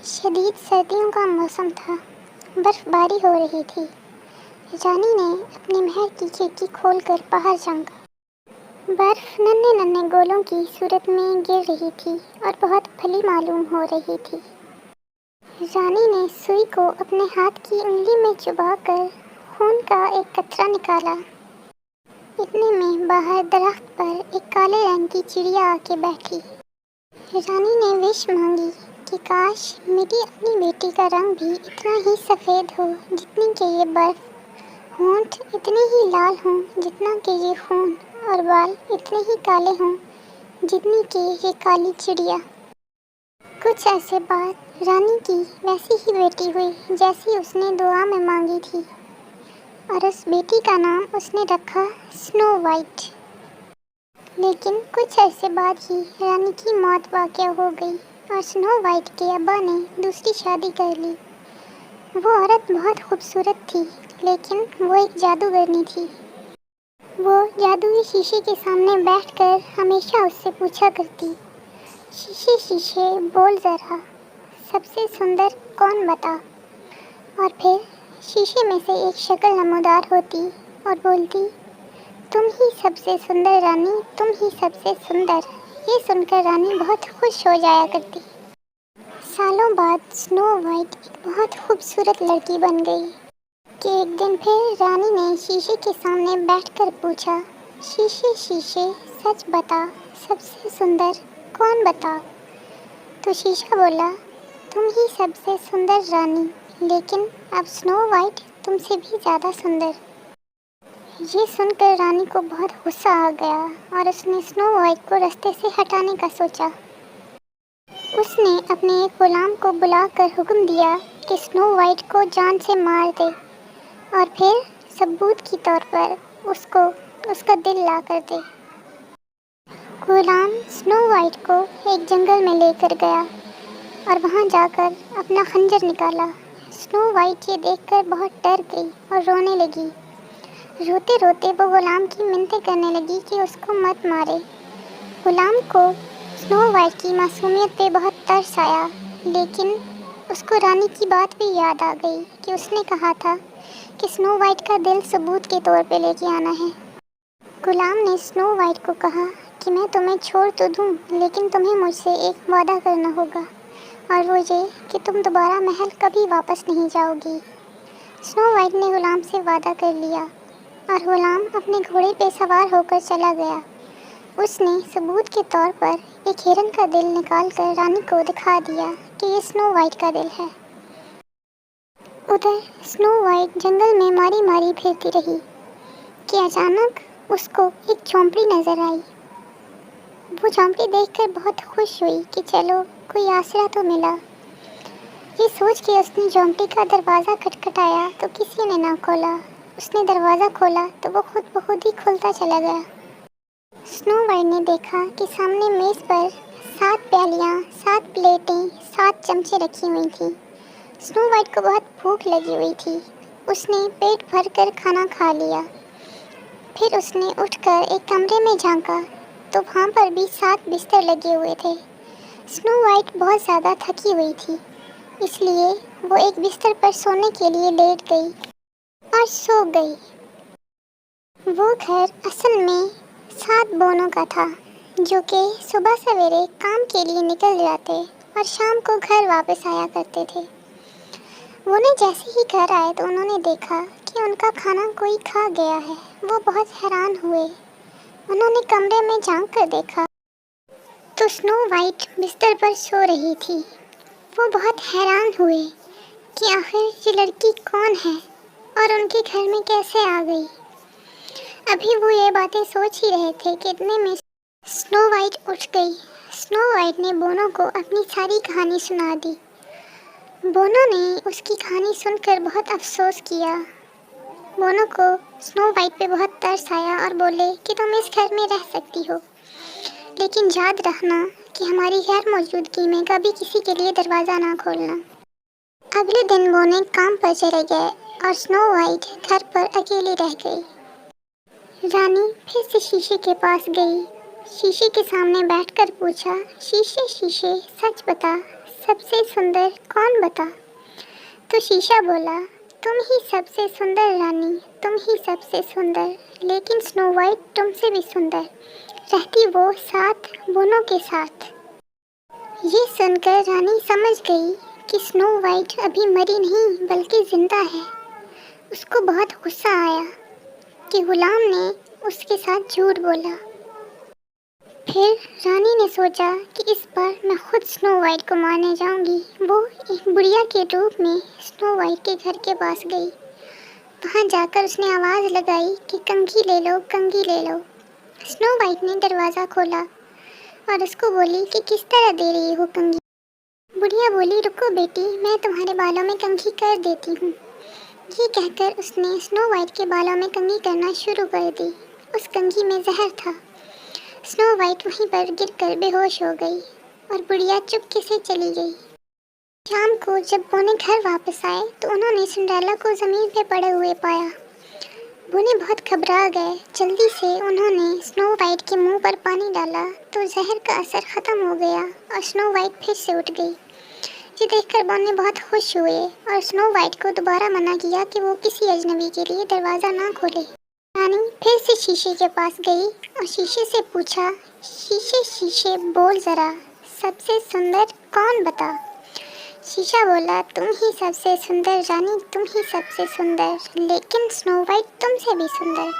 शदीद सर्दियों का मौसम था। बर्फबारी हो रही थी। रानी ने अपने महल की खिड़की खोलकर बाहर झांका। बर्फ नन्हे नन्हे गोलों की सूरत में गिर रही थी और बहुत भली मालूम हो रही थी। रानी ने सुई को अपने हाथ की उंगली में चुभाकर खून का एक कतरा निकाला। इतने में बाहर दरख्त पर एक काले रंग की चिड़िया आके बैठी। रानी ने विश मांगी कि काश मेरी अपनी बेटी का रंग भी इतना ही सफ़ेद हो जितनी कि ये बर्फ, होंठ इतने ही लाल हों जितना कि ये खून, और बाल इतने ही काले हों जितनी कि ये काली चिड़िया। कुछ ऐसे बाद रानी की वैसी ही बेटी हुई जैसी उसने दुआ में मांगी थी, और उस बेटी का नाम उसने रखा स्नो वाइट। लेकिन कुछ ऐसे बाद ही रानी की मौत वाक़या हो गई और स्नो वाइट के अब्बा ने दूसरी शादी कर ली। वो औरत बहुत खूबसूरत थी, लेकिन वो एक जादूगरनी थी। वो जादुई शीशे के सामने बैठकर हमेशा उससे पूछा करती, शीशे शीशे बोल ज़रा, सबसे सुंदर कौन बता। और फिर शीशे में से एक शक्ल नमूदार होती और बोलती, तुम ही सबसे सुंदर रानी, तुम ही सबसे सुंदर। ये सुनकर रानी बहुत खुश हो जाया करती। सालों बाद स्नो वाइट एक बहुत खूबसूरत लड़की बन गई कि एक दिन फिर रानी ने शीशे के सामने बैठकर पूछा, शीशे शीशे सच बता, सबसे सुंदर कौन बता। तो शीशा बोला, तुम ही सबसे सुंदर रानी, लेकिन अब स्नो वाइट तुमसे भी ज़्यादा सुंदर। ये सुनकर रानी को बहुत गुस्सा आ गया और उसने स्नो वाइट को रास्ते से हटाने का सोचा। उसने अपने एक गुलाम को बुलाकर हुक्म दिया कि स्नो वाइट को जान से मार दे और फिर सबूत के तौर पर उसका दिल ला कर दे। गुलाम स्नो वाइट को एक जंगल में लेकर गया और वहाँ जाकर अपना खंजर निकाला। स्नो वाइट ये देखकर बहुत डर गई और रोने लगी। रोते रोते वो गुलाम की मिन्नतें करने लगी कि उसको मत मारे। गुलाम को स्नो वाइट की मासूमियत पे बहुत तरस आया, लेकिन उसको रानी की बात भी याद आ गई कि उसने कहा था कि स्नो वाइट का दिल सबूत के तौर पे लेके आना है। गुलाम ने स्नो वाइट को कहा कि मैं तुम्हें छोड़ तो दूँ, लेकिन तुम्हें मुझसे एक वादा करना होगा, और वो ये कि तुम दोबारा महल कभी वापस नहीं जाओगी। स्नो वाइट ने गुलाम से वादा कर लिया और गुलाम अपने घोड़े पे सवार होकर चला गया। उसने सबूत के तौर पर एक हिरन का दिल निकालकर रानी को दिखा दिया कि ये स्नो वाइट का दिल है। उधर स्नो वाइट जंगल में मारी मारी फिरती रही कि अचानक उसको एक झोंपड़ी नज़र आई। वो झोंपड़ी देखकर बहुत खुश हुई कि चलो कोई आसरा तो मिला। ये सोच के उसने झोंपड़ी का दरवाज़ा खटखटाया तो किसी ने ना खोला। उसने दरवाज़ा खोला तो वो खुद ब खुद ही खुलता चला गया। स्नो वाइट ने देखा कि सामने मेज़ पर 7 प्यालियाँ, 7 प्लेटें, 7 चमचे रखी हुई थी। स्नो वाइट को बहुत भूख लगी हुई थी। उसने पेट भर कर खाना खा लिया। फिर उसने उठकर एक कमरे में झांका तो वहाँ पर भी 7 बिस्तर लगे हुए थे। स्नो वाइट बहुत ज़्यादा थकी हुई थी, इसलिए वो एक बिस्तर पर सोने के लिए लेट गई और सो गई। वो घर असल में 7 बोनों का था, जो कि सुबह सवेरे काम के लिए निकल जाते और शाम को घर वापस आया करते थे। वो ने जैसे ही घर आए तो उन्होंने देखा कि उनका खाना कोई खा गया है। वो बहुत हैरान हुए। उन्होंने कमरे में झांक कर देखा तो स्नो वाइट बिस्तर पर सो रही थी। वो बहुत हैरान हुए कि आखिर ये लड़की कौन है और उनके घर में कैसे आ गई। अभी वो ये बातें सोच ही रहे थे कि इतने में स्नो वाइट उठ गई। स्नो वाइट ने बोनो को अपनी सारी कहानी सुना दी। बोनो ने उसकी कहानी सुनकर बहुत अफसोस किया। बोनो को स्नो वाइट पे बहुत तरस आया और बोले कि तुम इस घर में रह सकती हो, लेकिन याद रखना कि हमारी गैर मौजूदगी में कभी किसी के लिए दरवाज़ा ना खोलना। अगले दिन बोने काम पर चले गए और स्नो वाइट घर पर अकेली रह गई। रानी फिर से शीशे के पास गई। शीशे के सामने बैठकर पूछा, शीशे शीशे सच बता, सबसे सुंदर कौन बता। तो शीशा बोला, तुम ही सबसे सुंदर रानी, तुम ही सबसे सुंदर, लेकिन स्नो वाइट तुमसे भी सुंदर, रहती वो 7 बोनों के साथ। ये सुनकर रानी समझ गई कि स्नो वाइट अभी मरी नहीं बल्कि जिंदा है। उसको बहुत गुस्सा आया कि गुलाम ने उसके साथ झूठ बोला। फिर रानी ने सोचा कि इस बार मैं खुद स्नो वाइट को मारने जाऊंगी। वो एक बुढ़िया के रूप में स्नो वाइट के घर के पास गई। वहां जाकर उसने आवाज़ लगाई कि कंघी ले लो, कंघी ले लो। स्नो वाइट ने दरवाज़ा खोला और उसको बोली कि किस तरह दे रही हो कंघी। बुढ़िया बोली, रुको बेटी, मैं तुम्हारे बालों में कंघी कर देती हूँ। ये कहकर उसने स्नो वाइट के बालों में कंघी करना शुरू कर दी। उस कंघी में जहर था। स्नो वाइट वहीं पर गिरकर बेहोश हो गई और बुढ़िया चुपके से चली गई। शाम को जब बोने घर वापस आए तो उन्होंने सिंड्रेला को ज़मीन पे पड़े हुए पाया। बोने बहुत घबरा गए। जल्दी से उन्होंने स्नो वाइट के मुंह पर पानी डाला तो जहर का असर ख़त्म हो गया और स्नो वाइट फिर से उठ गई। ये देखकर बोने बहुत खुश हुए और स्नो वाइट को दोबारा मना किया कि वो किसी अजनबी के लिए दरवाज़ा ना खोले। रानी फिर से शीशे के पास गई और शीशे से पूछा, शीशे शीशे बोल ज़रा, सबसे सुंदर कौन बता। शीशा बोला, तुम ही सबसे सुंदर रानी, तुम ही सबसे सुंदर, लेकिन स्नो वाइट तुमसे भी सुंदर।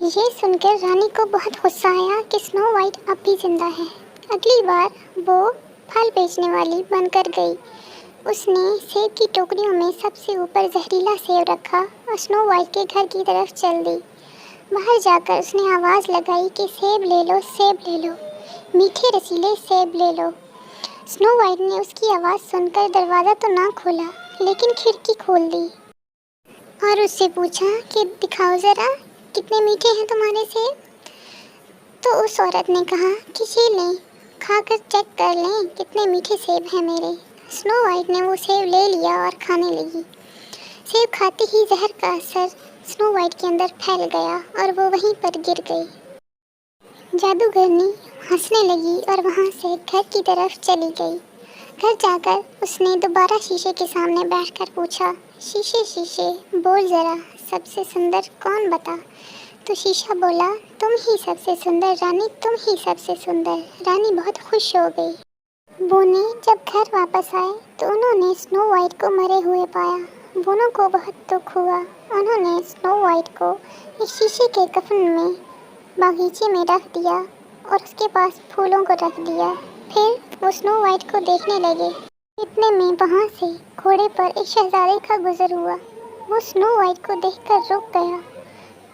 ये सुनकर रानी को बहुत गुस्सा आया कि स्नो वाइट अब भी जिंदा है। अगली बार वो फल बेचने वाली बनकर गई। उसने सेब की टोकरियों में सबसे ऊपर जहरीला सेब रखा और स्नो वाइट के घर की तरफ चल दी। बाहर जाकर उसने आवाज़ लगाई कि सेब ले लो, सेब ले लो, मीठे रसीले सेब ले लो। स्नो वाइट ने उसकी आवाज़ सुनकर दरवाज़ा तो ना खोला लेकिन खिड़की खोल दी और उससे पूछा कि दिखाओ ज़रा, कितने मीठे हैं तुम्हारे सेब। तो उस औरत ने कहा कि ये लें, खाकर चेक कर लें कितने मीठे सेब हैं मेरे। स्नो वाइट ने वो सेब ले लिया और खाने लगी। सेब खाते ही जहर का असर स्नो वाइट के अंदर फैल गया और वो वहीं पर गिर गई। जादूगरनी हंसने लगी और वहाँ से घर की तरफ चली गई। घर जाकर उसने दोबारा शीशे के सामने बैठकर पूछा, शीशे शीशे बोल ज़रा, सबसे सुंदर कौन बता। तो शीशा बोला, तुम ही सबसे सुंदर रानी, तुम ही सबसे सुंदर। रानी बहुत खुश हो गई। बोने जब घर वापस आए तो उन्होंने स्नो वाइट को मरे हुए पाया। बोनों को बहुत दुख हुआ। उन्होंने स्नो वाइट को एक शीशे के कफन में बागीचे में रख दिया और उसके पास फूलों को रख दिया। फिर वो स्नो वाइट को देखने लगे। इतने में वहाँ से घोड़े पर एक शहजादे का गुजर हुआ। वो स्नो वाइट को देखकर रुक गया।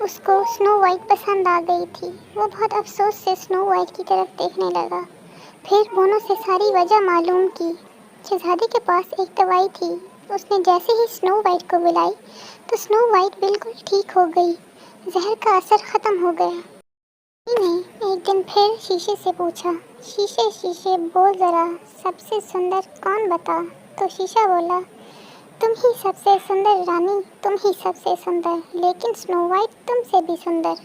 उसको स्नो वाइट पसंद आ गई थी। वो बहुत अफसोस से स्नो वाइट की तरफ देखने लगा। फिर बोनों से सारी वजह मालूम की। शहजादे के पास एक दवाई थी। उसने जैसे ही स्नो वाइट को बुलाई तो स्नो वाइट बिल्कुल ठीक हो गई। जहर का असर ख़त्म हो गया। ने एक दिन फिर शीशे से पूछा, शीशे शीशे बोल ज़रा, सबसे सुंदर कौन बता। तो शीशा बोला, तुम ही सबसे सुंदर रानी, तुम ही सबसे सुंदर, लेकिन स्नो वाइट तुमसे भी सुंदर।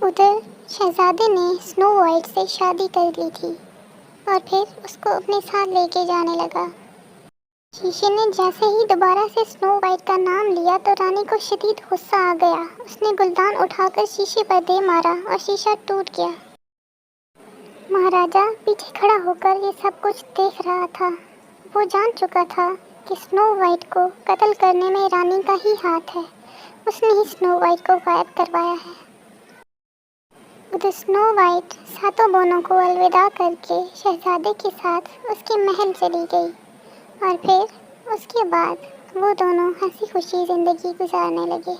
उधर शहजादे ने स्नो वाइट से शादी कर ली थी और फिर उसको अपने साथ लेके जाने लगा। शीशे ने जैसे ही दोबारा से स्नो वाइट का नाम लिया तो रानी को शदीद गुस्सा आ गया। उसने गुलदान उठाकर शीशे पर दे मारा और शीशा टूट गया। महाराजा पीछे खड़ा होकर ये सब कुछ देख रहा था। वो जान चुका था कि स्नो वाइट को कत्ल करने में रानी का ही हाथ है। उसने ही स्नो वाइट को गायब करवाया है। उधर स्नो वाइट सातों बोनों को अलविदा करके शहजादे के साथ उसके महल चली गई और फिर उसके बाद वो दोनों हंसी खुशी ज़िंदगी गुजारने लगे।